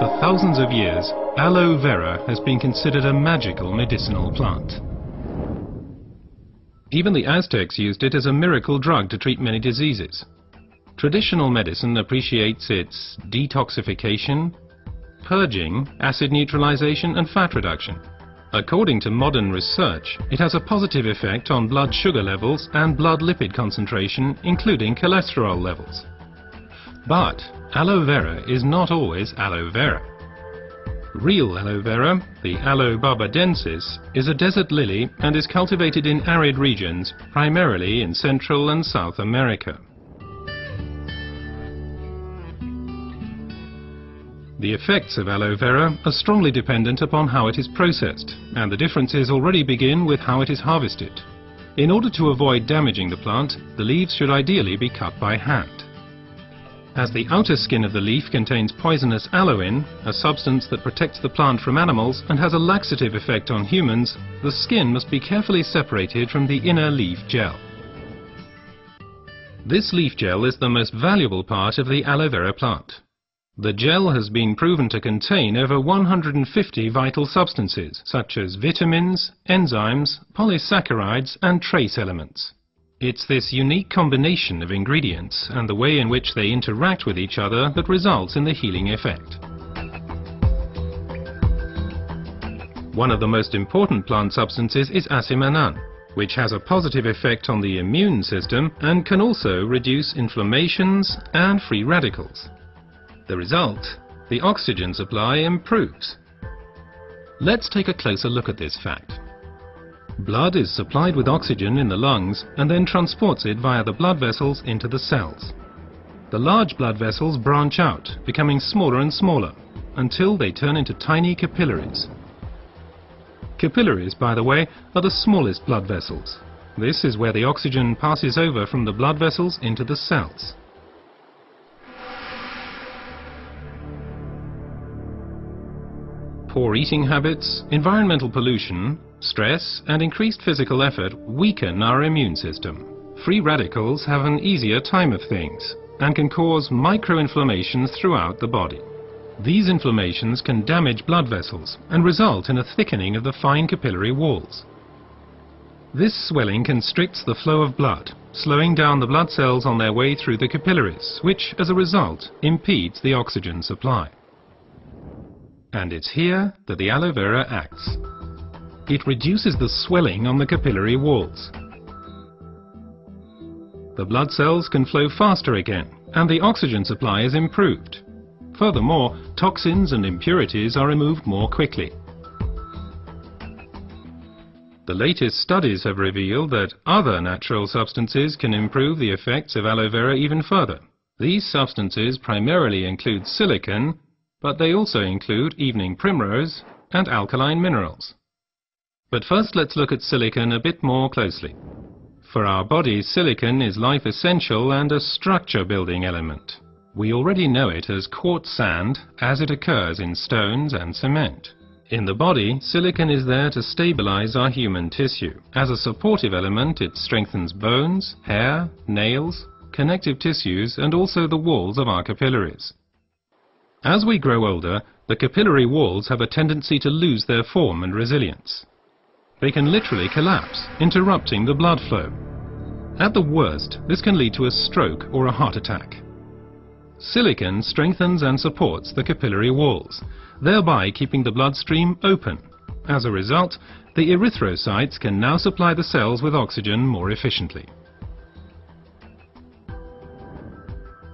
For thousands of years, aloe vera has been considered a magical medicinal plant. Even the Aztecs used it as a miracle drug to treat many diseases. Traditional medicine appreciates its detoxification, purging, acid neutralization and fat reduction. According to modern research, it has a positive effect on blood sugar levels and blood lipid concentration, including cholesterol levels. But aloe vera is not always aloe vera. Real aloe vera, the Aloe barbadensis, is a desert lily and is cultivated in arid regions, primarily in Central and South America. The effects of aloe vera are strongly dependent upon how it is processed, and the differences already begin with how it is harvested. In order to avoid damaging the plant, the leaves should ideally be cut by hand. As the outer skin of the leaf contains poisonous aloin, a substance that protects the plant from animals and has a laxative effect on humans, the skin must be carefully separated from the inner leaf gel. This leaf gel is the most valuable part of the aloe vera plant. The gel has been proven to contain over 150 vital substances, such as vitamins, enzymes, polysaccharides and trace elements. It's this unique combination of ingredients and the way in which they interact with each other that results in the healing effect. One of the most important plant substances is asiminan, which has a positive effect on the immune system and can also reduce inflammations and free radicals. The result, the oxygen supply improves. Let's take a closer look at this fact. Blood is supplied with oxygen in the lungs and then transports it via the blood vessels into the cells. The large blood vessels branch out, becoming smaller and smaller, until they turn into tiny capillaries. Capillaries, by the way, are the smallest blood vessels. This is where the oxygen passes over from the blood vessels into the cells. Poor eating habits, environmental pollution, stress and increased physical effort weaken our immune system. Free radicals have an easier time of things and can cause microinflammations throughout the body. These inflammations can damage blood vessels and result in a thickening of the fine capillary walls. This swelling constricts the flow of blood, slowing down the blood cells on their way through the capillaries, which, as a result, impedes the oxygen supply. And it's here that the aloe vera acts. It reduces the swelling on the capillary walls. The blood cells can flow faster again, and the oxygen supply is improved. Furthermore, toxins and impurities are removed more quickly. The latest studies have revealed that other natural substances can improve the effects of aloe vera even further. These substances primarily include silicon, but they also include evening primrose and alkaline minerals. But first let's look at silicon a bit more closely. For our bodies, silicon is life essential and a structure-building element. We already know it as quartz sand, as it occurs in stones and cement. In the body, silicon is there to stabilize our human tissue. As a supportive element, it strengthens bones, hair, nails, connective tissues, and also the walls of our capillaries. As we grow older, the capillary walls have a tendency to lose their form and resilience. They can literally collapse, interrupting the blood flow. At the worst, this can lead to a stroke or a heart attack. Silicon strengthens and supports the capillary walls, thereby keeping the bloodstream open. As a result, the erythrocytes can now supply the cells with oxygen more efficiently.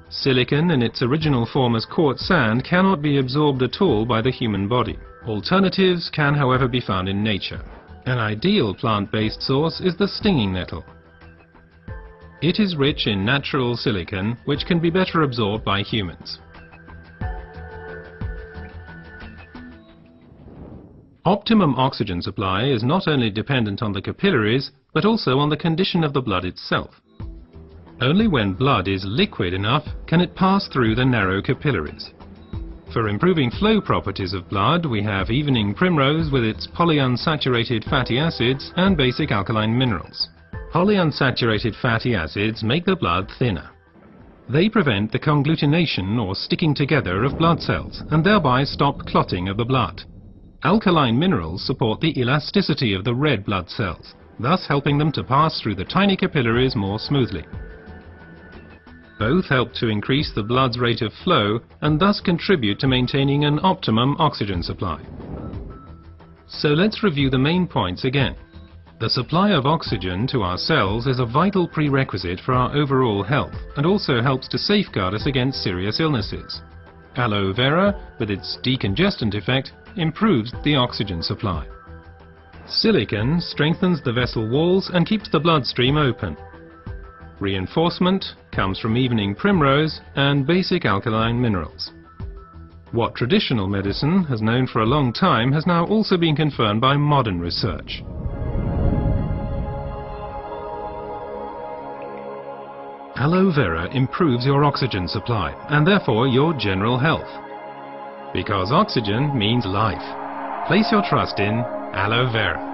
Silicon in its original form as quartz sand cannot be absorbed at all by the human body. Alternatives can, however, be found in nature. An ideal plant-based source is the stinging nettle. It is rich in natural silicon, which can be better absorbed by humans. Optimum oxygen supply is not only dependent on the capillaries, but also on the condition of the blood itself. Only when blood is liquid enough can it pass through the narrow capillaries. For improving flow properties of blood, we have evening primrose with its polyunsaturated fatty acids and basic alkaline minerals. Polyunsaturated fatty acids make the blood thinner. They prevent the conglutination or sticking together of blood cells and thereby stop clotting of the blood. Alkaline minerals support the elasticity of the red blood cells, thus helping them to pass through the tiny capillaries more smoothly. Both help to increase the blood's rate of flow and thus contribute to maintaining an optimum oxygen supply. So let's review the main points again. The supply of oxygen to our cells is a vital prerequisite for our overall health and also helps to safeguard us against serious illnesses. Aloe vera, with its decongestant effect, improves the oxygen supply. Silicon strengthens the vessel walls and keeps the bloodstream open. Reinforcement comes from evening primrose and basic alkaline minerals. What traditional medicine has known for a long time has now also been confirmed by modern research. Aloe vera improves your oxygen supply and therefore your general health. Because oxygen means life. Place your trust in Aloe Vera.